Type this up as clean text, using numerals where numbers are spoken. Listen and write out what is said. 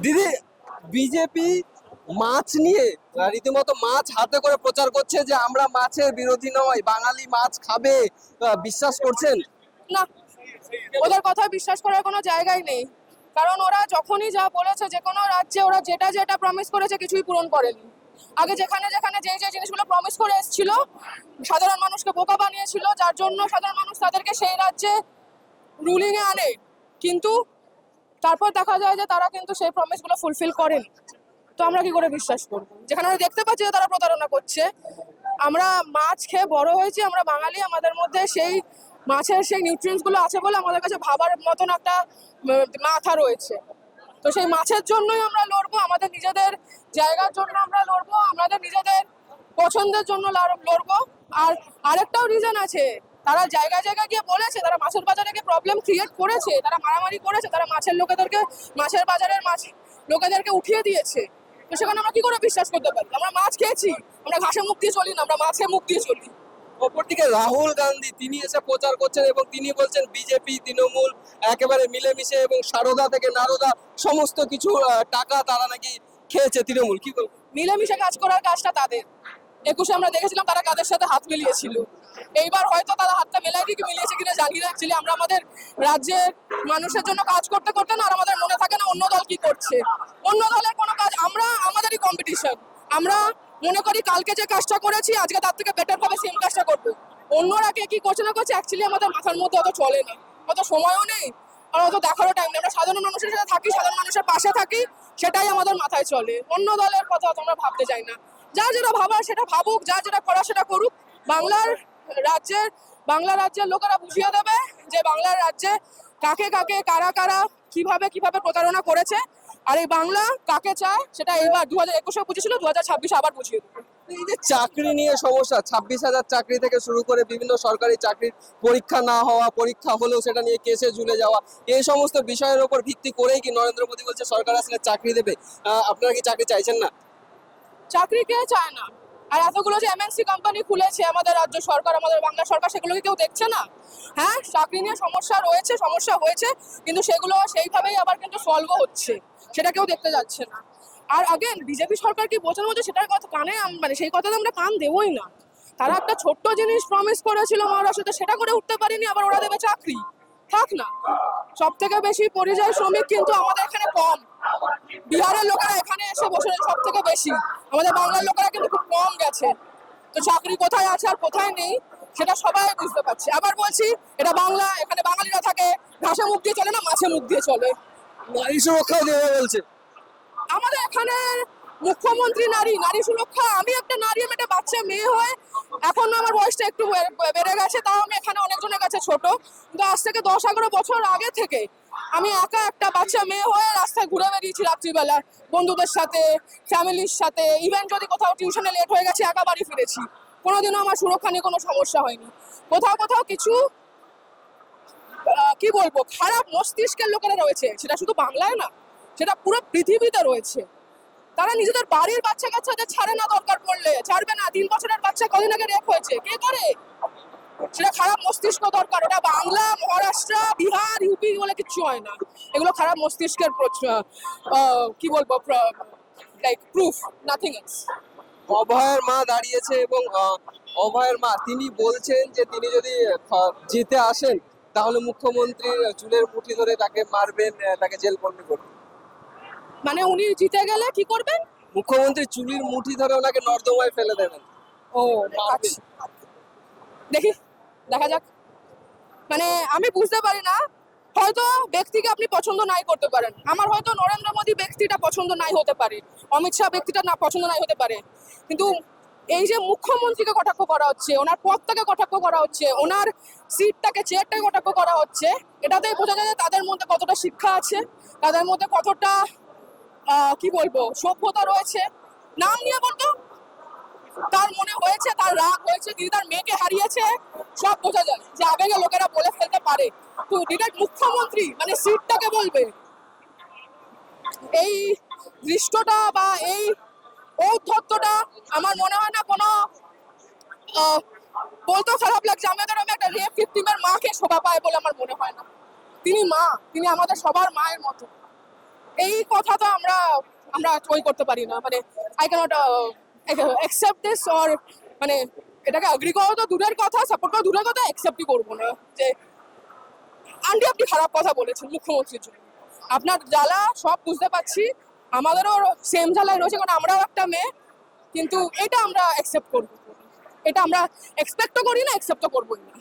দিদি, বিজেপি মাছ নিয়ে রীতিমতো মাছ হাতে করে প্রচার করছে যে আমরা মাছের বিরোধী নয়, বাঙালি মাছ খাবে। বিশ্বাস করছেন? না, ওদের কথা বিশ্বাস করার কোনো জায়গাই নেই। কারণ ওরা যখনই যা বলেছে, যে কোনো রাজ্যে ওরা যেটা যেটা প্রমিস করেছে কিছুই পূরণ করেনি। আগে যেখানে যেখানে যে যে জিনিসগুলো প্রমিস করে এসেছিল, সাধারণ মানুষকে বোকা বানিয়েছিল, যার জন্য সাধারণ মানুষ তাদেরকে সেই রাজ্যে রুলিং এ আনে। কিন্তু তারপর দেখা যায় যে তারা কিন্তু সেই প্রমিসগুলো ফুলফিল করেনি। তো আমরা কি করে বিশ্বাস করবো, যেখানে আমরা দেখতে পাচ্ছি যে তারা প্রতারণা করছে। আমরা মাছ খেয়ে বড় হয়েছি, আমরা বাঙালি, আমাদের মধ্যে সেই মাছের সেই নিউট্রিয়েন্টস গুলো আছে বলে আমাদের কাছে ভাবার মতন একটা মাথা রয়েছে। তো সেই মাছের জন্যই আমরা লড়বো, আমাদের নিজেদের জায়গার জন্য আমরা লড়বো, আমাদের নিজেদের পছন্দের জন্য লড়বো। আর আরেকটাও রিজন আছে, তারা জায়গায় জায়গায় গিয়ে বলেছে তারা মাছের বাজারে গিয়ে প্রবলেম ক্রিয়েট করেছে, তারা মারামারি করেছে, তারা মাছের লোকেদেরকে, মাছের বাজারের মাছ লোকেদেরকে উঠিয়ে দিয়েছে। তো সেখানে আমরা কি করে বিশ্বাস করতে পারি? আমরা মাছ খেয়েছি, আমরা ঘাসে মুখ দিয়ে চলি না, আমরা মাছে মুখ দিয়ে চলি। অপরদিকে রাহুল গান্ধী তিনি এসে প্রচার করছেন এবং তিনি বলছেন বিজেপি তৃণমূল একেবারে মিলেমিশে এবং সারদা থেকে নারদা সমস্ত কিছু টাকা তারা নাকি খেয়েছে তৃণমূল। কি বলবো? মিলেমিশে কাজ করার কাজটা তাদের। 21-এ আমরা দেখেছিলাম তারা কাদের সাথে হাত মিলিয়েছিল। এইবার হয়তো তারা হাতটা মেলায়নি, কি মিলিয়েছে কিনা জানি না। অ্যাকচুয়ালি আমরা আমাদের রাজ্যের মানুষের জন্য কাজ করতে করতে না, আর আমাদের মনে থাকে না অন্য দল কি করছে। অন্য দলের কোনো কাজ, আমরা আমাদেরই কম্পিটিশন। আমরা মনে করি কালকে যে কাজটা করেছি আজকে তার থেকে বেটার ভাবে সেম কাজটা করবো। অন্যরা কে কি করছে না করছে অ্যাকচুয়ালি আমাদের মাথার মধ্যে অত চলে না, অত সময়ও নেই, আর অত দেখারও টাইম নেই। আমরা সাধারণ মানুষের সাথে থাকি, সাধারণ মানুষের পাশে থাকি, সেটাই আমাদের মাথায় চলে। অন্য দলের কথা তোমরা ভাবতে চাই না। যা যেটা ভাবার সেটা ভাবুক, যা যেটা করা সেটা করুক। বাংলার বাংলা রাজ্যের লোকেরা বুঝিয়ে দেবে যে বাংলার রাজ্যে কাকে কাকে কারা কারা কিভাবে কিভাবে প্রতারণা করেছে। আর এই বাংলা কাকে চায় সেটা এবার 2021-এ বুঝেছিল, 2026-এ আবার বুঝিয়ে দেবে। এই যে চাকরি নিয়ে সমস্যা, 26,000 চাকরি থেকে শুরু করে বিভিন্ন সরকারি চাকরির পরীক্ষা না হওয়া, পরীক্ষা হলেও সেটা নিয়ে কেসে ঝুলে যাওয়া, এই সমস্ত বিষয়ের উপর ভিত্তি করেই কি নরেন্দ্র মোদী বলছে সরকার আসলে চাকরি দেবে? আপনারা কি চাকরি চাইছেন না? চাকরি কে চায় না? আর এতগুলো যে এমএনসি কোম্পানি খুলেছে আমাদের রাজ্য সরকার, আমাদের বাংলা সরকার, সেগুলোকে কেউ দেখছে না? হ্যাঁ, চাকরি নিয়ে সমস্যা রয়েছে, সমস্যা হয়েছে, কিন্তু সেগুলো সেইভাবেই আবার কিন্তু সলভও হচ্ছে, সেটা কেউ দেখতে যাচ্ছে না। আর আগেন বিজেপি সরকার কি বোঝানো হচ্ছে সেটার কথা কানে মানে সেই কথাতে আমরা কান দেবই না। তারা একটা ছোট্ট জিনিস প্রমিস করেছিল মহারাষ্ট্রতে, সেটা করে উঠতে পারিনি, আবার ওরা দেবে চাকরি। থাক না, সব থেকে বেশি পরিযায়ী শ্রমিক কিন্তু আমাদের এখানে কম। বিহারের লোকেরা এখানে এসে বসে সব থেকে বেশি, আমাদের বাংলার লোকেরা কিন্তু খুব কম গেছে। তো চাকরি কোথায় আছে আর কোথায় নেই সেটা সবাই বুঝতে পারছে। আবার বলছি, এটা বাংলা, এখানে বাঙালিরা থাকে, ঘাসে মুখ দিয়ে চলে না, মাছে মুখ দিয়ে চলে। নারী সুরক্ষাও দেবে বলছে। আমাদের এখানে মুখ্যমন্ত্রী নারী, নারী সুরক্ষা। আমি একটা নারী, আমি একটা বাচ্চা মেয়ে হয়ে, এখন আমার বয়সটা একটু বেড়ে গেছে, তাও আমি এখানে অনেকজনের কাছে ছোট, কিন্তু আজ থেকে 10-11 বছর আগে থেকে আমি একা একটা বাচ্চা মেয়ে হয়ে রাস্তায় ঘুরে বেরিয়েছি রাত্রিবেলা, বন্ধুদের সাথে, ফ্যামিলির সাথে। ইভেন যদি কোথাও টিউশনে লেট হয়ে গেছে, একা বাড়ি ফিরেছি, কোনোদিনও আমার সুরক্ষা নিয়ে কোনো সমস্যা হয়নি। কোথাও কোথাও কিছু কি বলবো, খারাপ মস্তিষ্কের লোকেরা রয়েছে, সেটা শুধু বাংলায় না, সেটা পুরো পৃথিবীতে রয়েছে। তারা নিজেদের বাড়ির বাচ্চা কাচ্চাদের ছাড়ে না, দরকার পড়লে ছাড়বে না। 3 বছরের বাচ্চা কদিন আগে রেপ হয়েছে, কে করে? সেটা খারাপ মস্তিষ্ক দরকার। ওটা বাংলা, মহারাষ্ট্র, বিহার, ইউপি বলে কিচ্ছু হয় না। এগুলো খারাপ মস্তিষ্কের কি বলবো, লাইক প্রুফ, নাথিং এলস। অভয়ের মা দাঁড়িয়েছে এবং অভয়ের মা তিনি বলছেন যে তিনি যদি জিতে আসেন তাহলে মুখ্যমন্ত্রীর চুলের মুঠি ধরে তাকে মারবেন, তাকে জেলবন্দি করবেন। মানে উনি জিতে গেলে কি করবেন? মুখ্যমন্ত্রী চুলির মুঠি ধরে ওনাকে নর্দমায় ফেলে দেবেন। ও আচ্ছা, দেখি, দেখা যাক। মানে আমি বুঝতে পারি না, হয়তো ব্যক্তিকে আপনি পছন্দ নাই করতে পারেন, আমার হয়তো নরেন্দ্র মোদী ব্যক্তিটা পছন্দ নাই হতে পারে, অমিত শাহ ব্যক্তিটা না পছন্দ নাই হতে পারে, কিন্তু এই যে মুখ্যমন্ত্রীকে কটাক্ষ করা হচ্ছে, ওনার পদটাকে কটাক্ষ করা হচ্ছে, ওনার সিটটাকে, চেয়ারটাকে কটাক্ষ করা হচ্ছে, এটাতেই বোঝা যায় যে তাদের মধ্যে কতটা শিক্ষা আছে, তাদের মধ্যে কতটা কি বলবো সভ্যতা রয়েছে। নাম নিয়ে বলতো, তার মনে হয়েছে, তার রাগ হয়েছে, তিনি তার মেয়েকে হারিয়েছে, সব বোঝা যায় যে আবেগে লোকেরা বলে ফেলতে পারে। তো ডিরেক্ট মুখ্যমন্ত্রী মানে সিটটাকে বলবে, এই দৃশ্যটা বা এই ঔদ্ধত্যটা আমার মনে হয় না কোনো বলতেও খারাপ লাগছে, আমাদের আমি একটা রেপ ভিকটিমের মাকে শোভা পায় বলে আমার মনে হয় না। তিনি মা, তিনি আমাদের সবার মায়ের মতো। এই কথা তো আমরা আমরা ওই করতে পারি না, মানে I can't accept this, or মানে এটাকে এগ্রি করা তো দূরের কথা, সাপোর্ট করা দূরের কথা, অ্যাকসেপ্টই করবো না যে আন্টি আপনি খারাপ কথা বলেছেন মুখ্যমন্ত্রীর জন্য। আপনার জ্বালা সব বুঝতে পারছি, আমাদেরও সেম জ্বালায় রয়েছে, কারণ আমরাও একটা মেয়ে, কিন্তু এটা আমরা অ্যাকসেপ্ট করবো না। এটা আমরা এক্সপেক্টও করি না, অ্যাকসেপ্টও করবোই না।